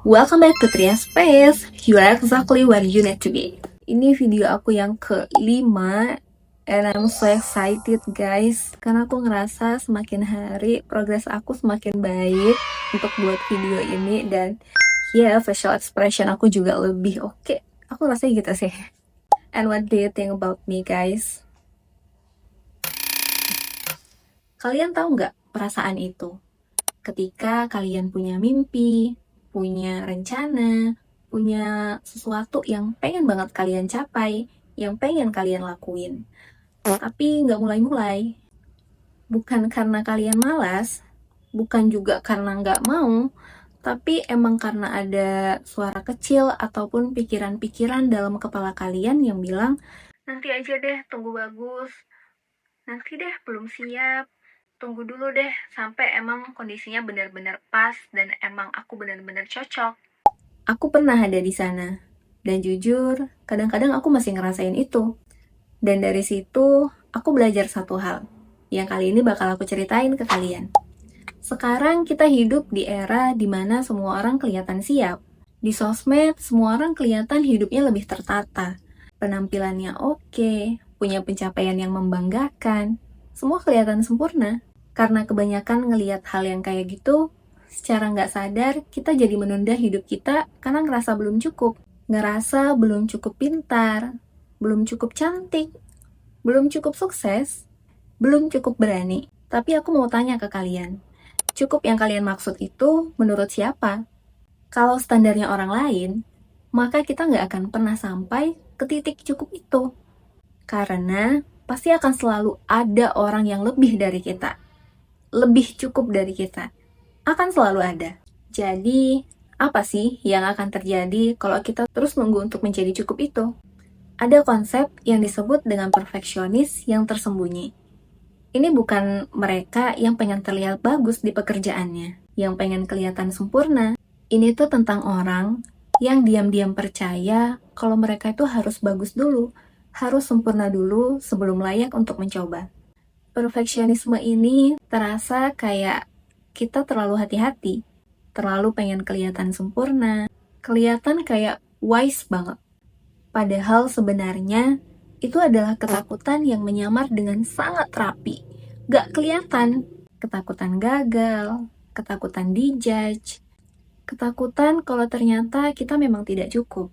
Welcome back to Tria Space. You are exactly where you need to be. Ini video aku yang ke-5 and I'm so excited guys, karena aku ngerasa semakin hari progres aku semakin baik untuk buat video ini, dan facial expression aku juga lebih oke. Aku rasanya gitu sih. And what do you think about me guys? Kalian tahu nggak perasaan itu? Ketika kalian punya mimpi, punya rencana, punya sesuatu yang pengen banget kalian capai, yang pengen kalian lakuin, tapi nggak mulai-mulai. Bukan karena kalian malas, bukan juga karena nggak mau, tapi emang karena ada suara kecil ataupun pikiran-pikiran dalam kepala kalian yang bilang, nanti aja deh, tunggu bagus, nanti deh, belum siap, tunggu dulu deh sampai emang kondisinya benar-benar pas dan emang aku benar-benar cocok. Aku pernah ada di sana, dan jujur, kadang-kadang aku masih ngerasain itu. Dan dari situ, aku belajar satu hal, yang kali ini bakal aku ceritain ke kalian. Sekarang kita hidup di era dimana semua orang kelihatan siap. Di sosmed, semua orang kelihatan hidupnya lebih tertata. Penampilannya oke, punya pencapaian yang membanggakan. Semua kelihatan sempurna. Karena kebanyakan ngelihat hal yang kayak gitu, secara nggak sadar, kita jadi menunda hidup kita karena ngerasa belum cukup. Ngerasa belum cukup pintar, belum cukup cantik, belum cukup sukses, belum cukup berani. Tapi aku mau tanya ke kalian, cukup yang kalian maksud itu menurut siapa? Kalau standarnya orang lain, maka kita nggak akan pernah sampai ke titik cukup itu. Karena pasti akan selalu ada orang yang lebih dari kita, lebih cukup dari kita. Akan selalu ada. Jadi, apa sih yang akan terjadi kalau kita terus nunggu untuk menjadi cukup itu? Ada konsep yang disebut dengan perfeksionis yang tersembunyi. Ini bukan mereka yang pengen terlihat bagus di pekerjaannya, yang pengen kelihatan sempurna. Ini tuh tentang orang yang diam-diam percaya kalau mereka itu harus bagus dulu, harus sempurna dulu sebelum layak untuk mencoba. Perfeksionisme ini terasa kayak kita terlalu hati-hati, terlalu pengen kelihatan sempurna, kelihatan kayak wise banget. Padahal sebenarnya itu adalah ketakutan yang menyamar dengan sangat rapi. Gak kelihatan. Ketakutan gagal, ketakutan dijudge, ketakutan kalau ternyata kita memang tidak cukup.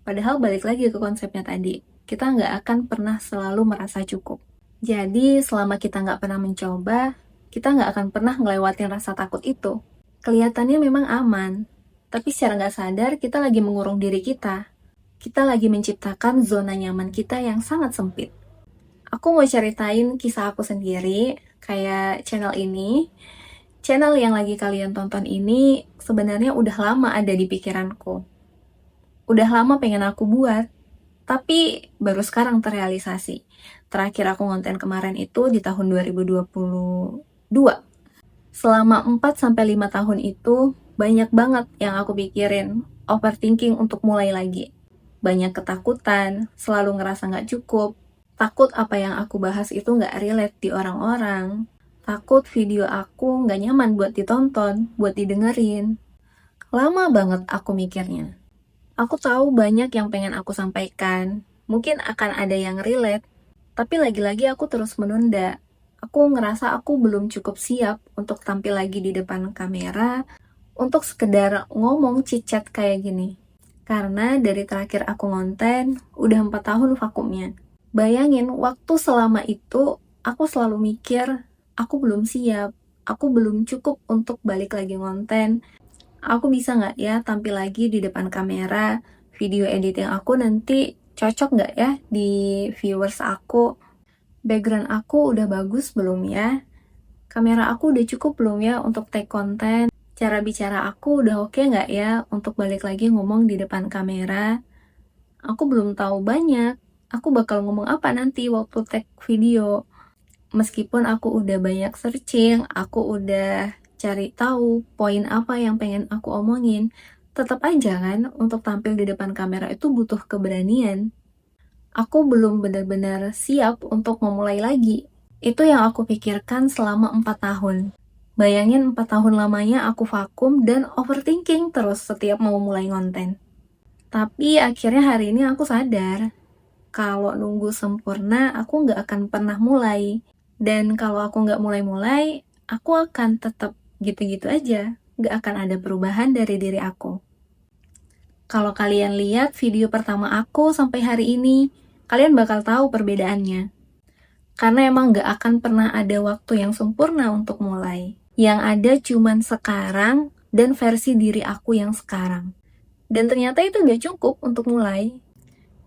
Padahal balik lagi ke konsepnya tadi, kita nggak akan pernah selalu merasa cukup. Jadi selama kita nggak pernah mencoba, kita nggak akan pernah ngelewatin rasa takut itu. Kelihatannya memang aman, tapi secara nggak sadar kita lagi mengurung diri kita. Kita lagi menciptakan zona nyaman kita yang sangat sempit. Aku mau ceritain kisah aku sendiri, kayak channel ini. Channel yang lagi kalian tonton ini sebenarnya udah lama ada di pikiranku. Udah lama pengen aku buat, tapi baru sekarang terrealisasi. Terakhir aku ngonten kemarin itu di tahun 2022. Selama 4-5 tahun itu, banyak banget yang aku pikirin, overthinking untuk mulai lagi. Banyak ketakutan, selalu ngerasa nggak cukup, takut apa yang aku bahas itu nggak relate di orang-orang, takut video aku nggak nyaman buat ditonton, buat didengerin. Lama banget aku mikirnya. Aku tahu banyak yang pengen aku sampaikan, mungkin akan ada yang relate, tapi lagi-lagi aku terus menunda. Aku ngerasa aku belum cukup siap untuk tampil lagi di depan kamera, untuk sekedar ngomong chit-chat kayak gini. Karena dari terakhir aku ngonten, udah 4 tahun vakumnya. Bayangin, waktu selama itu, aku selalu mikir, aku belum siap, aku belum cukup untuk balik lagi ngonten. Aku bisa nggak ya tampil lagi di depan kamera, video editing aku nanti cocok nggak ya di viewers aku, background aku udah bagus belum ya, kamera aku udah cukup belum ya untuk take konten, cara bicara aku udah oke nggak ya untuk balik lagi ngomong di depan kamera. Aku belum tahu banyak, aku bakal ngomong apa nanti waktu take video. Meskipun aku udah banyak searching, aku udah cari tahu poin apa yang pengen aku omongin, tetap aja kan untuk tampil di depan kamera itu butuh keberanian. Aku belum benar-benar siap untuk memulai lagi. Itu yang aku pikirkan selama 4 tahun. Bayangin 4 tahun lamanya aku vakum dan overthinking terus setiap mau mulai konten. Tapi akhirnya hari ini aku sadar, kalau nunggu sempurna aku nggak akan pernah mulai. Dan kalau aku nggak mulai-mulai, aku akan tetap gitu-gitu aja. Nggak akan ada perubahan dari diri aku. Kalau kalian lihat video pertama aku sampai hari ini, kalian bakal tahu perbedaannya. Karena emang nggak akan pernah ada waktu yang sempurna untuk mulai. Yang ada cuman sekarang dan versi diri aku yang sekarang. Dan ternyata itu gak cukup untuk mulai.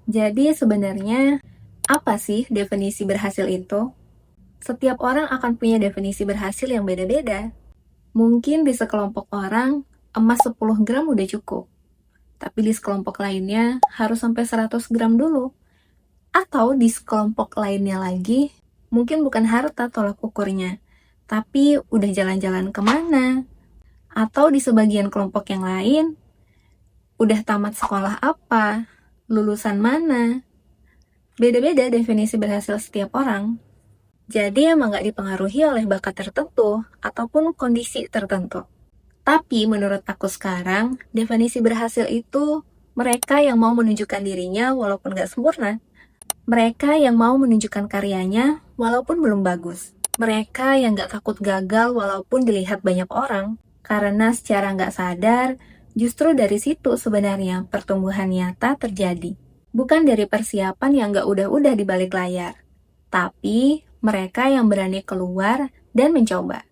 Jadi sebenarnya, apa sih definisi berhasil itu? Setiap orang akan punya definisi berhasil yang beda-beda. Mungkin di sekelompok orang, emas 10 gram udah cukup. Tapi di sekelompok lainnya, harus sampai 100 gram dulu. Atau di sekelompok lainnya lagi, mungkin bukan harta tolak ukurnya, tapi udah jalan-jalan kemana. Atau di sebagian kelompok yang lain, udah tamat sekolah apa, lulusan mana. Beda-beda definisi berhasil setiap orang. Jadi emang gak dipengaruhi oleh bakat tertentu ataupun kondisi tertentu. Tapi menurut aku sekarang, definisi berhasil itu mereka yang mau menunjukkan dirinya walaupun gak sempurna. Mereka yang mau menunjukkan karyanya walaupun belum bagus. Mereka yang gak takut gagal walaupun dilihat banyak orang. Karena secara gak sadar, justru dari situ sebenarnya pertumbuhan nyata terjadi. Bukan dari persiapan yang gak udah-udah di balik layar. Tapi mereka yang berani keluar dan mencoba.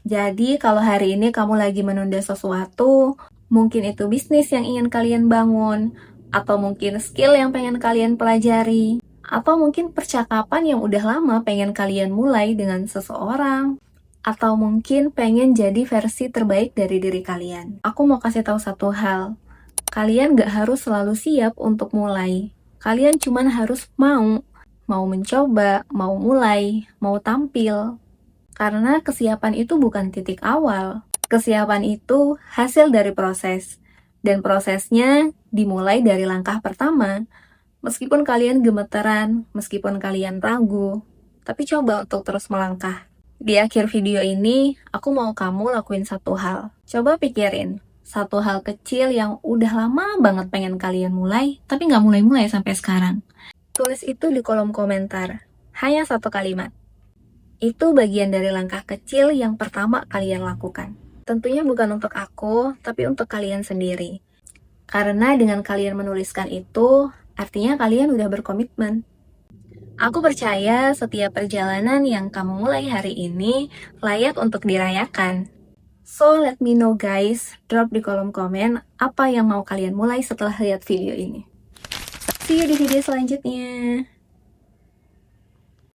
Jadi kalau hari ini kamu lagi menunda sesuatu, mungkin itu bisnis yang ingin kalian bangun, atau mungkin skill yang pengen kalian pelajari, atau mungkin percakapan yang udah lama pengen kalian mulai dengan seseorang, atau mungkin pengen jadi versi terbaik dari diri kalian. Aku mau kasih tahu satu hal, kalian gak harus selalu siap untuk mulai. Kalian cuman harus mau mencoba, mau mulai, mau tampil. Karena kesiapan itu bukan titik awal. Kesiapan itu hasil dari proses. Dan prosesnya dimulai dari langkah pertama. Meskipun kalian gemeteran, meskipun kalian ragu, tapi coba untuk terus melangkah. Di akhir video ini, aku mau kamu lakuin satu hal. Coba pikirin, satu hal kecil yang udah lama banget pengen kalian mulai, tapi nggak mulai-mulai sampai sekarang. Tulis itu di kolom komentar. Hanya satu kalimat. Itu bagian dari langkah kecil yang pertama kalian lakukan. Tentunya bukan untuk aku, tapi untuk kalian sendiri. Karena dengan kalian menuliskan itu, artinya kalian udah berkomitmen. Aku percaya setiap perjalanan yang kamu mulai hari ini layak untuk dirayakan. So let me know guys, drop di kolom komen apa yang mau kalian mulai setelah lihat video ini. See you di video selanjutnya.